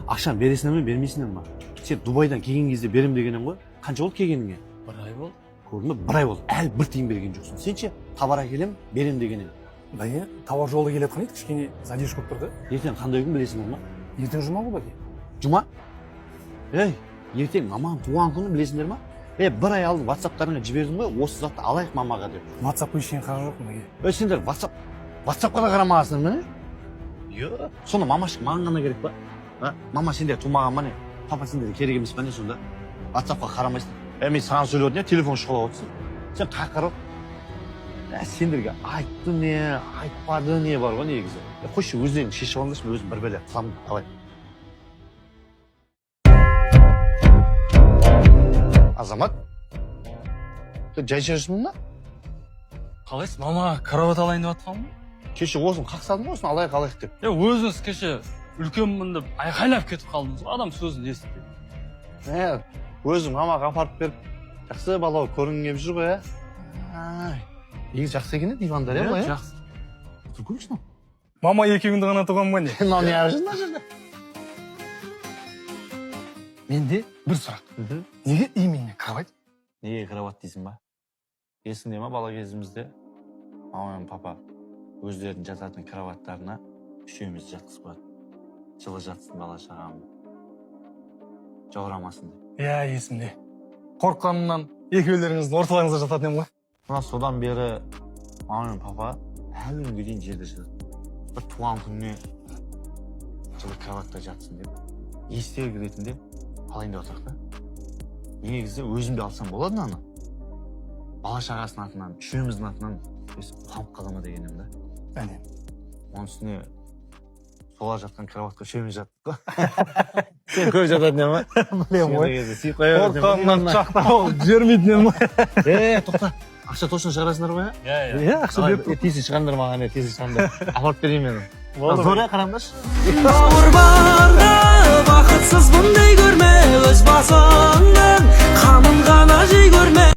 Ақшаны бересіңдер ме, бермейсіңдер ме? Сен Дубайдан келген кезде берем дегенің ғой. Қанша болды келгеніңе? 1 ай болды. Көрдің бе? 1 ай болды. Әлі бір тиын берген жоқсың. Сен ше, товар әкелем, берем дегенің. Бәке, тауар жолы келе жатқан еді, кішкене задержка болып тұрды. Ертең қандай күн білесіңдер ме? Ертең жұма ғой бәке. Жұма? Ей, ертең маманың туған күні білесіңдер ме? 1 ай алдын WhatsApp-тарыңа жібердім ғой, осы затты алайық мамаға деп. WhatsApp-қа ештеңе қарап жоқпын бәке. Сендер WhatsApp-қа да қарамағансыңдар ма? Йо, сонда мамашық маған ғана керек па? Мама сендер тумаған ма не? Папа сендер керек емес па не сонда? WhatsApp-қа қарамайсың. Мен саған сөйлеп отырмын, телефон шұқылап отырсың. Сен қақырып. Сендерге айтты не, айтпады не бар ғой негізі. Қойшы өздерің шешіп алыңдаршы, мен өзім бір бәле қыламын. Қалай? Азамат? Сен жай жүрсің ба? Қалайсыз? Мама карават алайын деп жатқанмын. Кеше осыны қақсадың ғой, осыны алайық деп. Өзіңіз кеше үлкенмін деп айқайлап кетіп қалдыңыз. Адам сөзін естітпейді. Өзім мамаға апарып беріп, жақсы бала көрінгің келіп жүр ғой, Негізі жақсы екен еді дивандар, былай? Жақсы. Тұр көрші. Мама екеуіңді ғана туған ба не? Мынау не арып жүрсің мына жерде? Менде бір сұрақ. Неге именно кровать? Неге кровать дейсің ба? Есіңде ма бала кезімізде мама мен папа өздерінің жататын кроваттарына үшеуміз жатқызып қояды. Жылы жатсын бала шағам. Жаурамасын деп. Есімде. Қорыққанымнан екеулеріңіздің орталарыңызда жататын ем ғой. Мына содан бері мама мен папа әлі күнге дейін жерде жатады. Бір туған күніне жылы кроватта жатсын деп. Естегі ретінде алайын деп отырық та. Негізі өзімде алсам болады мынаны. Бала шағасының атынан, үшеуміздің атынан қамып қалама дегенім да. Әне. Оның үстіне сола жатқан кроватқа үшеуміз жаттық қой. Сен көп жататын ема? Білем ғой. Қорқанымнан шақтау жермейтін ем ғой. Тоқта. Ақша точно шығарасыңдар ғой, Ақша беріп. Тезін шығарыңдар маған, тезін шығарыңдар. Апарып берейін мен. Болды. Зоря қараңдаршы. Бауыр барда